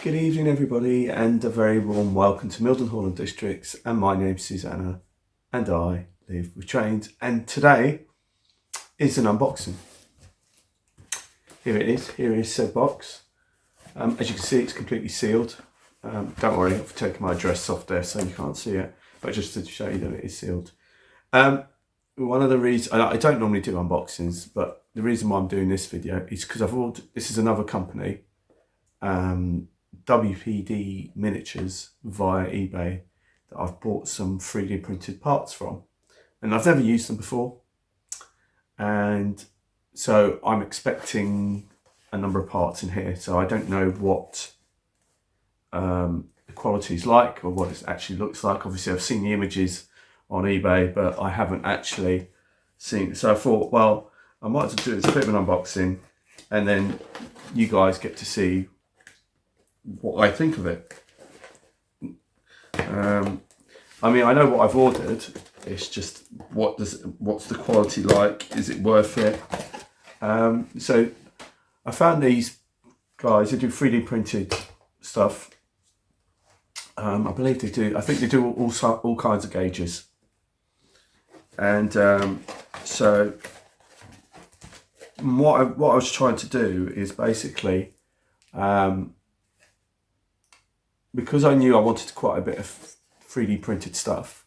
Good evening everybody and a very warm welcome to Mildenhall and Districts, and my name's Susanna and I live with trains, and today is an unboxing. Here it is, here is said box. As you can see, it's completely sealed. Don't worry, I've taken my address off there so you can't see it, but just to show you that it is sealed. One of the reasons, I don't normally do unboxings, but the reason why I'm doing this video is because I've ordered, this is another company, WPD Minatures via eBay, that I've bought some 3D printed parts from, and I've never used them before, and so I'm expecting a number of parts in here, so I don't know what the quality is like or what it actually looks like. Obviously I've seen the images on eBay, but I haven't actually seen it, so I thought, well, I might as well do it as a bit of an unboxing, and then you guys get to see what I think of it. I mean, I know what I've ordered. It's just what's the quality like? Is it worth it? So I found these guys. They do 3D printed stuff. I believe they do. I think they do all kinds of gauges. And so what I was trying to do is basically, because I knew I wanted quite a bit of 3D printed stuff,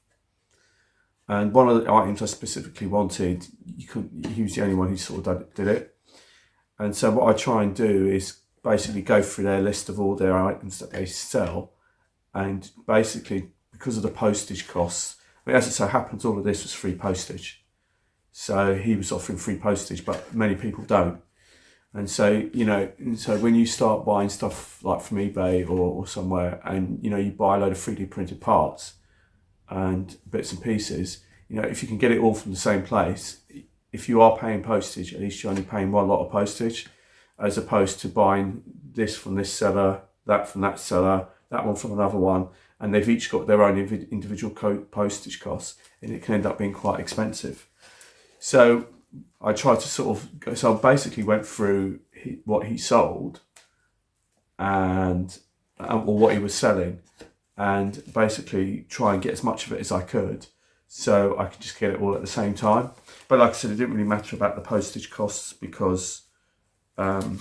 and one of the items I specifically wanted, he was the only one who sort of did it. And so what I try and do is basically go through their list of all their items that they sell, and basically, because of the postage costs, I mean, as it so happens, all of this was free postage. So he was offering free postage, but many people don't. And so, you know, so when you start buying stuff like from eBay or somewhere, and, you know, you buy a load of 3D printed parts and bits and pieces, you know, if you can get it all from the same place, if you are paying postage, at least you're only paying one lot of postage, as opposed to buying this from this seller, that from that seller, that one from another one, and they've each got their own individual postage costs, and it can end up being quite expensive. So I tried to sort of go, so I basically went through what he sold and or what he was selling, and basically try and get as much of it as I could, so I could just get it all at the same time. But like I said, it didn't really matter about the postage costs, because I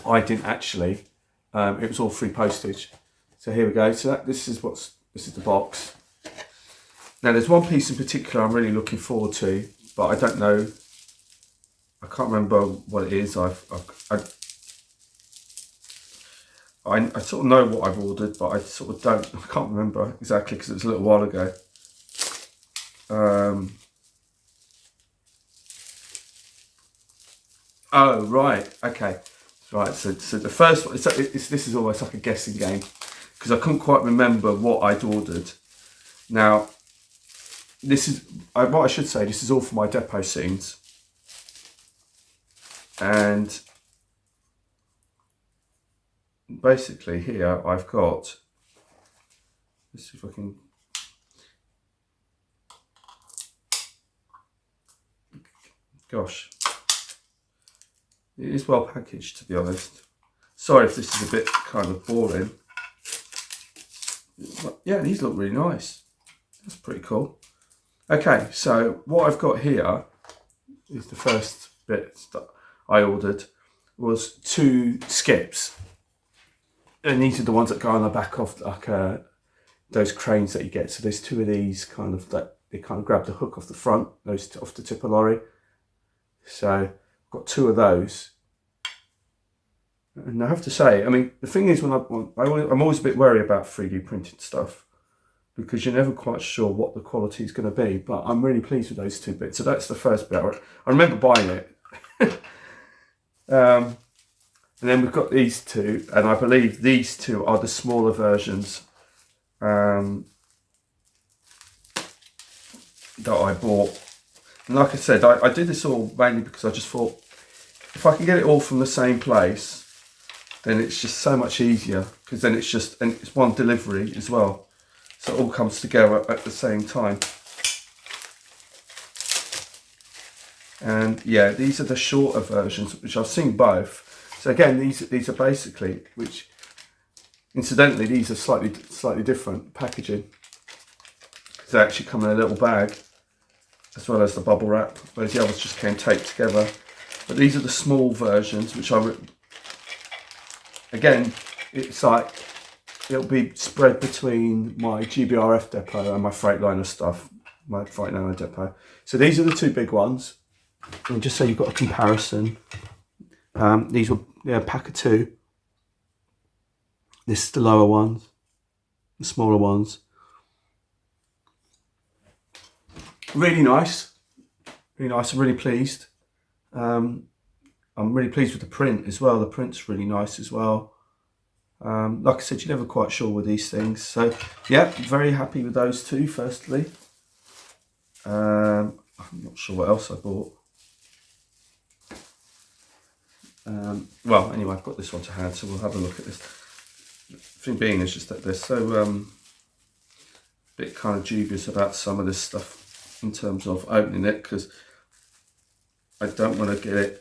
didn't actually. It was all free postage. So here we go. So this is the box. Now there's one piece in particular I'm really looking forward to, but I don't know, I can't remember what it is. I sort of know what I've ordered, but I sort of don't, I can't remember exactly because it was a little while ago. Oh, right, okay. Right, so the first one, this is almost like a guessing game, because I couldn't quite remember what I'd ordered. Now, this is, what I should say, this is all for my depot scenes. And basically here I've got, let's see if I can, gosh, it is well packaged, to be honest. Sorry if this is a bit kind of boring. But yeah, these look really nice. That's pretty cool. Okay, so what I've got here is the first bit that I ordered, was 2 skips. And these are the ones that go on the back of like those cranes that you get. So there's 2 of these kind of, that they kind of grab the hook off the front, those off the tip of the lorry. So I've got 2 of those. And I have to say, I mean, the thing is, I'm always a bit wary about 3D printed stuff, because you're never quite sure what the quality is going to be. But I'm really pleased with those 2 bits. So that's the first bit. I remember buying it. And then we've got these 2, and I believe these 2 are the smaller versions that I bought. And like I said, I did this all mainly because I just thought, if I can get it all from the same place, then it's just so much easier, because then it's one delivery as well. So it all comes together at the same time. And yeah, these are the shorter versions, which I've seen both. So again, these are basically, which incidentally, these are slightly different packaging. They actually come in a little bag, as well as the bubble wrap, whereas the others just came taped together. But these are the small versions, which again, it's like, it'll be spread between my GBRF depot and my Freightliner stuff, my Freightliner depot. So these are the two big ones. And just so you've got a comparison, these were a pack of two. This is the lower ones, the smaller ones. Really nice, really nice. I'm really pleased. I'm really pleased with the print as well. The print's really nice as well. Like I said, you're never quite sure with these things. So yeah, very happy with those two. Firstly, I'm not sure what else I bought. Well, anyway, I've got this one to hand, so we'll have a look at this. The thing being is just that they're so a bit kind of dubious about some of this stuff in terms of opening it, because I don't want to get it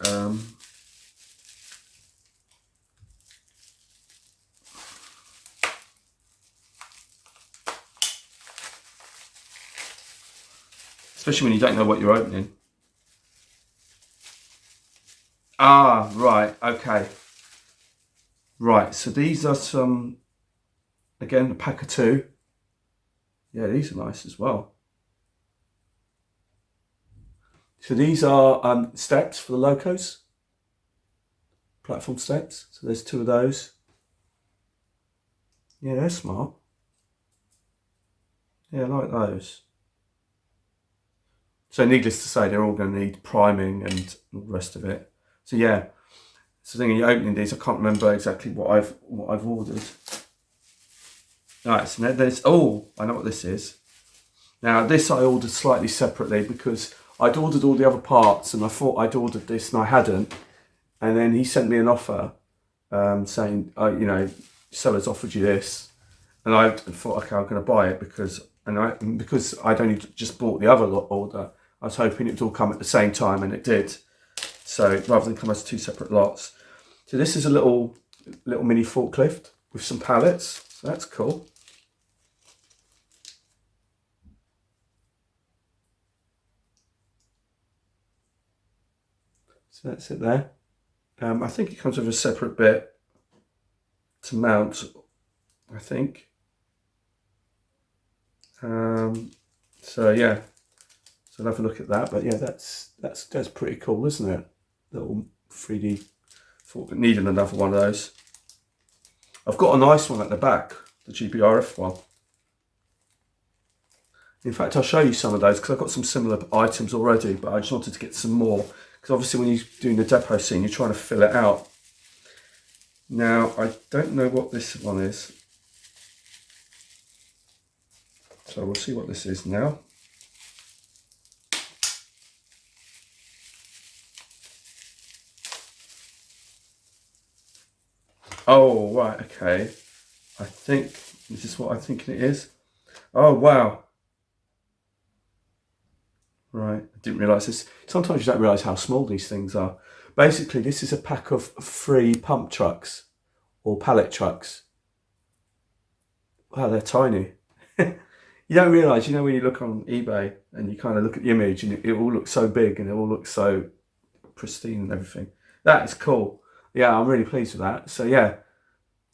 especially when you don't know what you're opening. Ah, right, okay. Right, so these are some, again, a pack of two. Yeah, these are nice as well. So these are steps for the locos, platform steps. So there's two of those. Yeah, they're smart. Yeah, I like those. So needless to say, they're all going to need priming and all the rest of it. So yeah, so the thing you're opening these, I can't remember exactly what I've ordered. All right, so now there's, oh, I know what this is. Now this I ordered slightly separately because I'd ordered all the other parts and I thought I'd ordered this and I hadn't. And then he sent me an offer saying, you know, seller's offered you this. And I thought, okay, I'm going to buy it because I'd only just bought the other order. I was hoping it would all come at the same time, and it did. So rather than come as two separate lots. So this is a little mini forklift with some pallets. So that's cool. So that's it there. I think it comes with a separate bit to mount, I think. So yeah, so I'll have a look at that. But yeah, that's pretty cool, isn't it? Little 3D fork. Needed another one of those. I've got a nice one at the back, the GBRF one. In fact, I'll show you some of those because I've got some similar items already, but I just wanted to get some more because obviously when you're doing the depot scene, you're trying to fill it out. Now, I don't know what this one is. So we'll see what this is now. Oh, right, okay. I think this is what I'm thinking it is. Oh, wow. Right, I didn't realise this. Sometimes you don't realise how small these things are. Basically, this is a pack of 3 pump trucks or pallet trucks. Wow, they're tiny. You don't realise, you know, when you look on eBay and you kind of look at the image and it all looks so big and it all looks so pristine and everything. That is cool. Yeah, I'm really pleased with that. So yeah,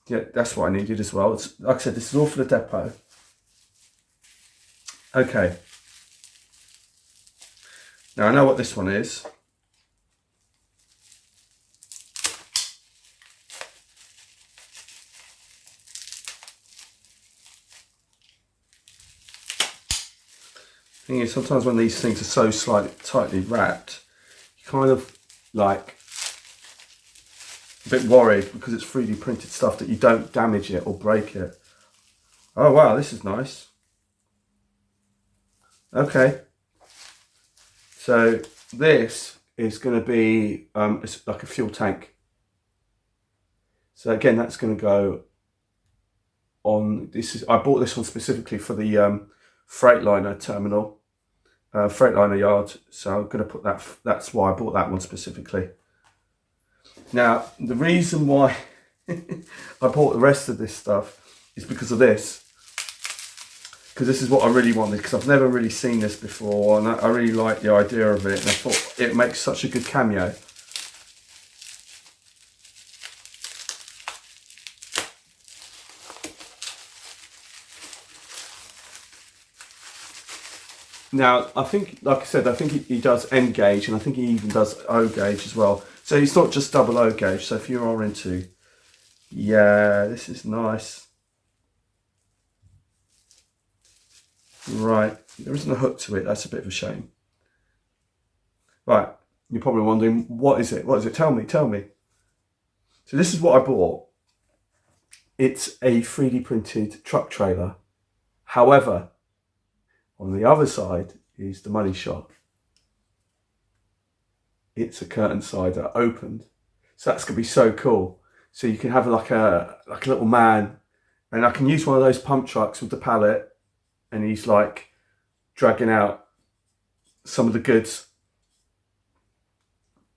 that's what I needed as well. It's, like I said, this is all for the depot. Okay. Now I know what this one is. Thing is, sometimes when these things are so slightly tightly wrapped, you kind of like a bit worried because it's 3D printed stuff that you don't damage it or break it. Oh wow, this is nice. Okay, so this is going to be it's like a fuel tank. So again, that's going to go on. This is, I bought this one specifically for the Freightliner terminal, Freightliner yard. So I'm going to put that. That's why I bought that one specifically. Now, the reason why I bought the rest of this stuff is because of this. Because this is what I really wanted, because I've never really seen this before, and I really like the idea of it, and I thought it makes such a good cameo. Now, I think, like I said, I think he does N gauge, and I think he even does O gauge as well. So it's not just double O gauge. So if you are into, yeah, this is nice. Right, there isn't a hook to it. That's a bit of a shame. Right, you're probably wondering, what is it? What is it? Tell me, tell me. So this is what I bought. It's a 3D printed truck trailer. However, on the other side is the money shot. It's a curtain sider opened. So that's gonna be so cool. So you can have like a little man, and I can use one of those pump trucks with the pallet, and he's like dragging out some of the goods.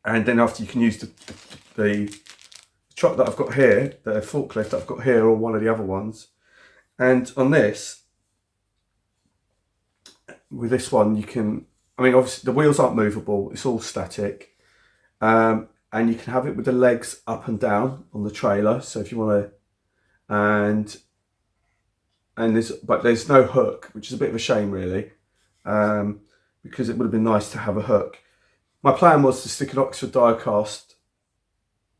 And then after, you can use the truck that I've got here, the forklift that I've got here, or one of the other ones. And on this, with this one, you can, I mean, obviously the wheels aren't movable, it's all static. And you can have it with the legs up and down on the trailer. So if you want to, but there's no hook, which is a bit of a shame really, because it would have been nice to have a hook. My plan was to stick an Oxford die-cast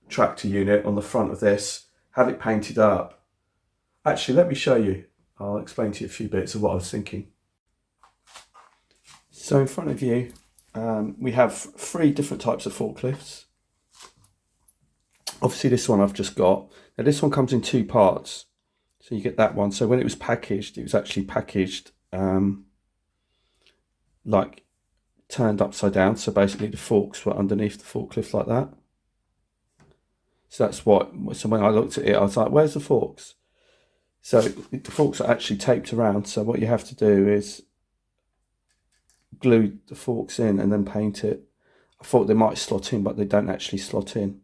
tractor unit on the front of this, have it painted up. Actually, let me show you. I'll explain to you a few bits of what I was thinking. So in front of you, we have 3 different types of forklifts. Obviously this one I've just got. Now this one comes in 2 parts. So you get that one. So when it was packaged, it was actually packaged like turned upside down. So basically the forks were underneath the forklift like that. So that's what, so when I looked at it, I was like, where's the forks? So the forks are actually taped around. So what you have to do is glue the forks in and then paint it. I thought they might slot in, but they don't actually slot in.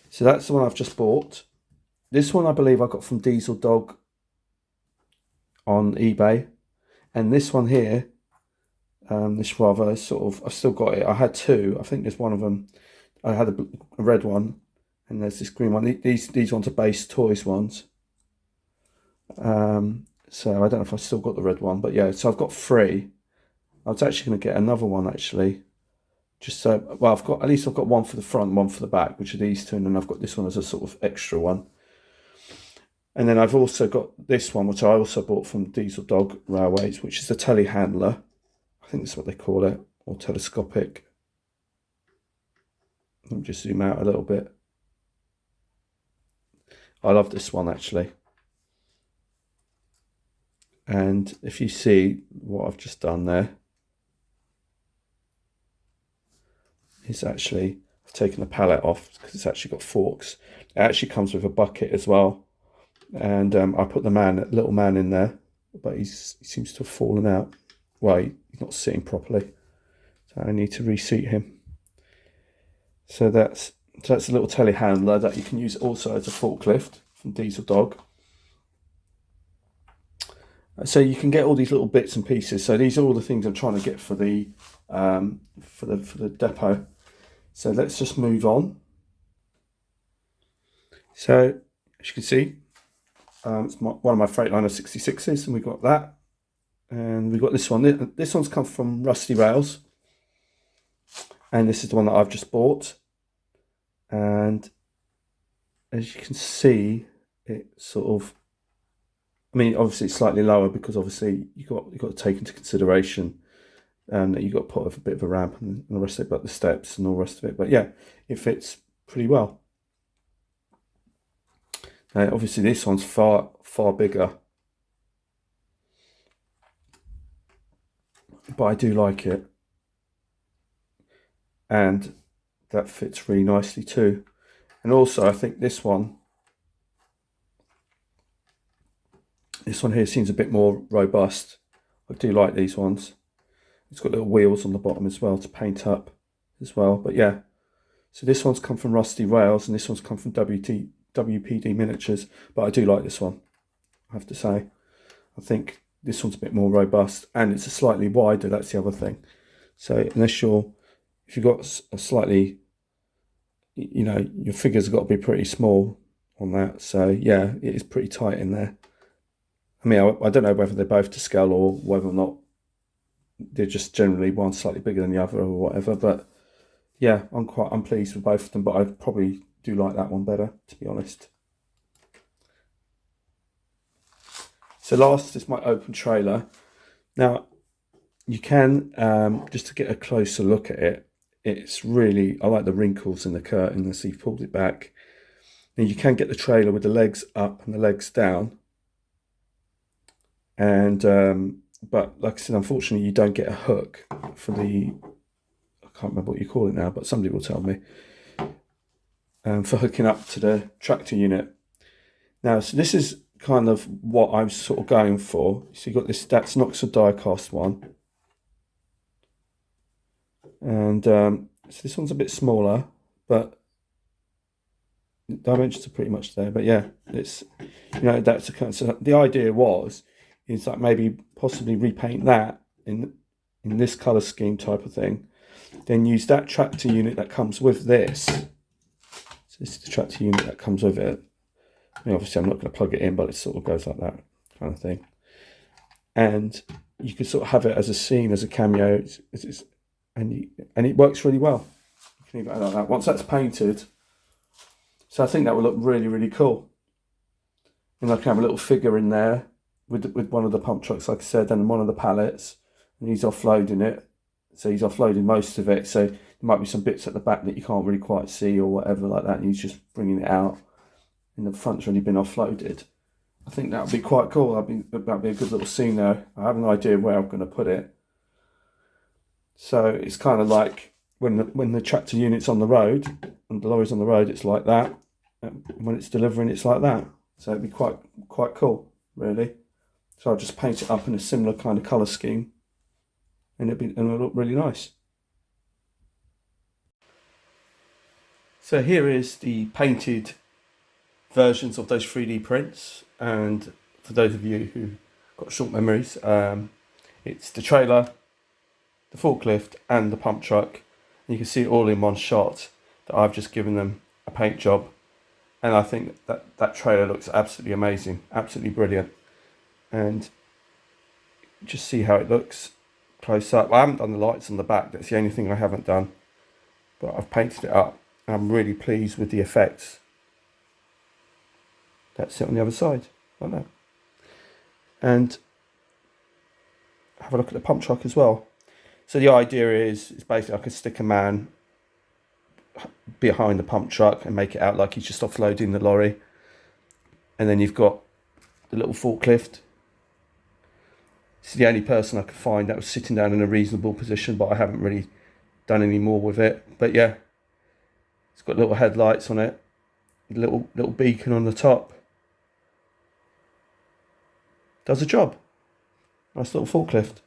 So that's the one I've just bought. This one I believe I got from Diesel Dog on eBay. And this one here, this rather sort of, I've still got it. I had 2. I think there's one of them. I had a red one, and there's this green one. These ones are base toys ones. So I don't know if I've still got the red one, but yeah, so I've got 3. I was actually going to get another one actually. Just so, well, at least I've got one for the front, one for the back, which are these 2, and then I've got this one as a sort of extra one. And then I've also got this one, which I also bought from Diesel Dog Railways, which is a telehandler. I think that's what they call it, or telescopic. Let me just zoom out a little bit. I love this one actually. And if you see what I've just done there, is actually, I've taken the pallet off because it's actually got forks. It actually comes with a bucket as well. And I put the little man in there, but he seems to have fallen out. Well, he's not sitting properly. So I need to reseat him. So that's a little telehandler that you can use also as a forklift from Diesel Dog. So you can get all these little bits and pieces. So these are all the things I'm trying to get for the depot. So let's just move on. So as you can see, it's one of my Freightliner 66s, and we've got that. And we've got this one. This one's come from Rusty Rails. And this is the one that I've just bought. And as you can see, it sort of, I mean, obviously it's slightly lower because obviously you've got to take into consideration that you've got to put a bit of a ramp and the rest of it, but the steps and all the rest of it. But yeah, it fits pretty well. Obviously this one's far bigger, but I do like it, and that fits really nicely too. And also I think this one here seems a bit more robust. I do like these ones. It's got little wheels on the bottom as well to paint up as well. But yeah, So this one's come from Rusty Rails and this one's come from WPD Miniatures, but I do like this one, I have to say. I think this one's a bit more robust and it's a slightly wider, that's the other thing. So if you've got a slightly, your figures have got to be pretty small on that. So yeah, it is pretty tight in there. I mean, I don't know whether they're both to scale or whether or not they're just generally one slightly bigger than the other or whatever. But yeah, I'm pleased with both of them, but I probably do like that one better, to be honest. So last is my open trailer. Now, you can, just to get a closer look at it, it's really, I like the wrinkles in the curtain as he pulled it back. Now you can get the trailer with the legs up and the legs down. And, but like I said, unfortunately you don't get a hook for the, I can't remember what you call it now, but somebody will tell me, for hooking up to the tractor unit. Now, so this is kind of what I'm sort of going for. So you've got this, that's Knoxford die cast one. And so this one's a bit smaller, but the dimensions are pretty much there. But yeah, it's, that's a kind of, so the idea is like maybe possibly repaint that in this color scheme type of thing, then use that tractor unit that comes with this. So this is the tractor unit that comes with it. I mean, obviously I'm not going to plug it in, but it sort of goes like that kind of thing. And you could sort of have it as a scene, as a cameo, and it works really well. You can leave it like that. Once that's painted, so I think that will look really, really cool. And I can have a little figure in there with one of the pump trucks, like I said, and one of the pallets, and he's offloading it. So he's offloading most of it. So there might be some bits at the back that you can't really quite see or whatever like that, and he's just bringing it out. And the front's already been offloaded. I think that would be quite cool. That'd be a good little scene there. I have an idea where I'm going to put it. So it's kind of like when the tractor unit's on the road and the lorry's on the road, it's like that. And when it's delivering, it's like that. So it'd be quite cool, really. So I'll just paint it up in a similar kind of colour scheme, and it'll look really nice. So here is the painted versions of those 3D prints, and for those of you who got short memories, it's the trailer, the forklift and the pump truck, and you can see it all in one shot that I've just given them a paint job, and I think that trailer looks absolutely amazing, absolutely brilliant. And just see how it looks close up. I haven't done the lights on the back, that's the only thing I haven't done, but I've painted it up. I'm really pleased with the effects. That's it on the other side, like that. And have a look at the pump truck as well. So the idea is basically I could stick a man behind the pump truck and make it out like he's just offloading the lorry. And then you've got the little forklift. It's the only person I could find that was sitting down in a reasonable position, but I haven't really done any more with it. But yeah, it's got little headlights on it, little beacon on the top. Does a job. Nice little forklift.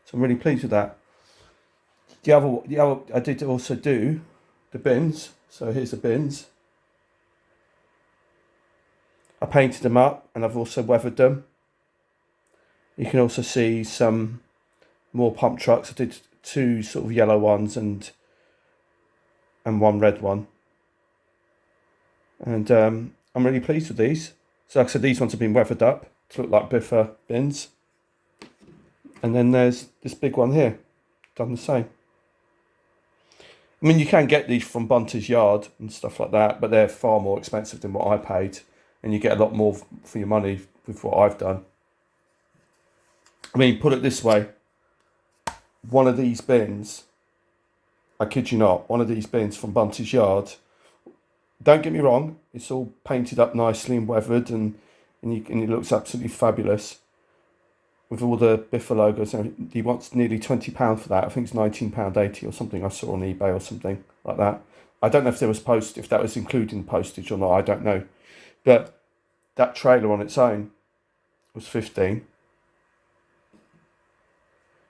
So I'm really pleased with that. The other, I did also do the bins. So here's the bins. I painted them up and I've also weathered them. You can also see some more pump trucks. I did 2 sort of yellow ones and 1 red one. And I'm really pleased with these. So like I said, these ones have been weathered up to look like biffer bins. And then there's this big one here, done the same. I mean, you can get these from Bunter's Yard and stuff like that, but they're far more expensive than what I paid. And you get a lot more for your money with what I've done. I mean, put it this way. One of these bins, I kid you not, one of these bins from Bunter's Yard, don't get me wrong, it's all painted up nicely and weathered and it looks absolutely fabulous with all the Biffa logos. And he wants nearly £20 for that. I think it's £19.80 or something I saw on eBay or something like that. I don't know if there was if that was including postage or not, I don't know. But that trailer on its own was 15.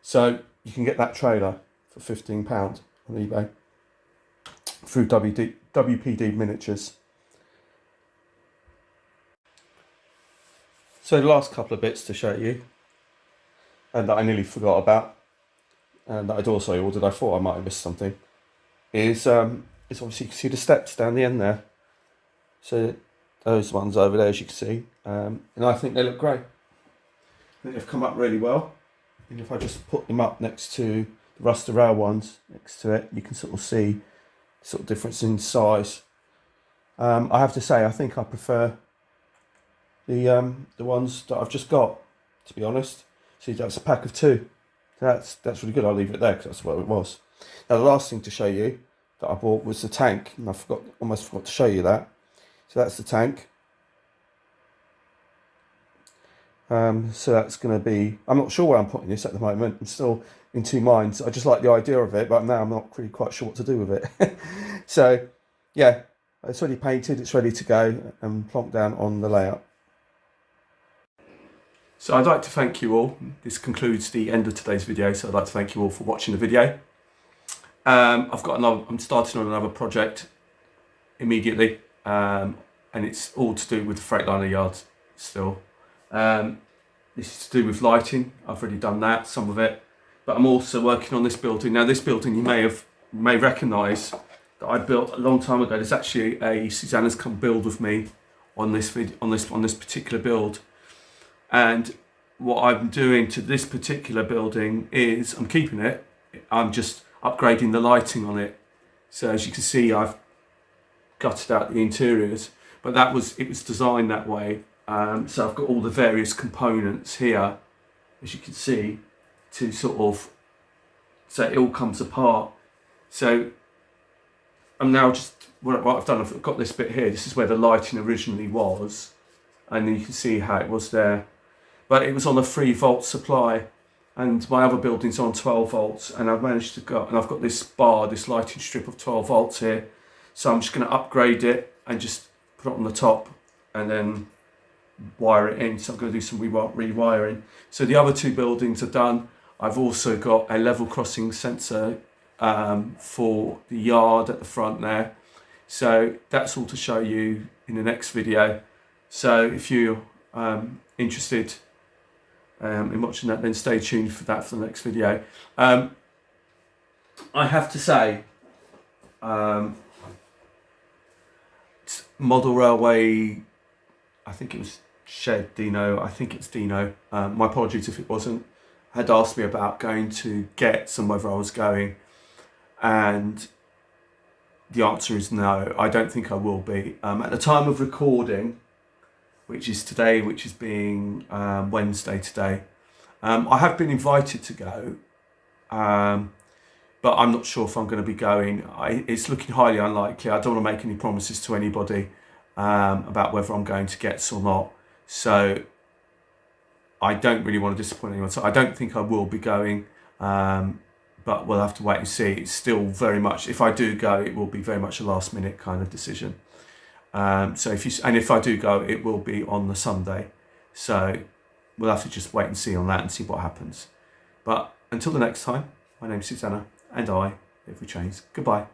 So you can get that trailer for £15 on eBay through WPD Miniatures. So the last couple of bits to show you, and that I nearly forgot about, and that I'd also ordered, I thought I might have missed something, is obviously you can see the steps down the end there. So those ones over there, as you can see, and I think they look great. I think they've come up really well. And if I just put them up next to the Ruster Rail ones next to it, you can sort of see sort of difference in size. I have to say, I think I prefer the ones that I've just got, to be honest. See, that's a pack of 2. That's really good. I'll leave it there because that's what it was. Now the last thing to show you that I bought was the tank, and almost forgot to show you that. So that's the tank. So that's going to be, I'm not sure where I'm putting this at the moment. I'm still in two minds. I just like the idea of it, but now I'm not really quite sure what to do with it. So yeah, it's already painted, it's ready to go and plonked down on the layout. So I'd like to thank you all. This concludes the end of today's video, so I'd like to thank you all for watching the video. I'm starting on another project immediately, and it's all to do with the Freightliner yards still. This is to do with lighting. I've already done that, some of it, but I'm also working on this building. Now this building you may recognise that I built a long time ago. There's actually Susanna's come build with me on this particular build. And what I'm doing to this particular building is I'm keeping it. I'm just upgrading the lighting on it. So as you can see, I've gutted out the interiors, but it was designed that way. So I've got all the various components here, as you can see, to sort of, so it all comes apart. So I'm now what I've done, I've got this bit here. This is where the lighting originally was, and then you can see how it was there. But it was on a 3-volt supply, and my other building's on 12 volts, and I've managed to go, and I've got this lighting strip of 12 volts here. So I'm just going to upgrade it and just put it on the top and then wire it in. So I'm going to do some rewiring. So the other 2 buildings are done. I've also got a level crossing sensor for the yard at the front there. So that's all to show you in the next video. So if you're interested in watching that, then stay tuned for that for the next video. I have to say, Model Railway, I think it was Shed Dino, I think it's Dino, my apologies if it wasn't, had asked me about going to Getz and whether I was going, and the answer is no. I don't think I will be. At the time of recording, which is today, which is being Wednesday today, I have been invited to go, but I'm not sure if I'm going to be going. It's looking highly unlikely. I don't want to make any promises to anybody about whether I'm going to Getz or not. So I don't really want to disappoint anyone. So I don't think I will be going, but we'll have to wait and see. It's still very much, if I do go, it will be very much a last minute kind of decision. So if I do go, it will be on the Sunday. So we'll have to just wait and see on that and see what happens. But until the next time, my name's Susanna, and I live with chains. Goodbye.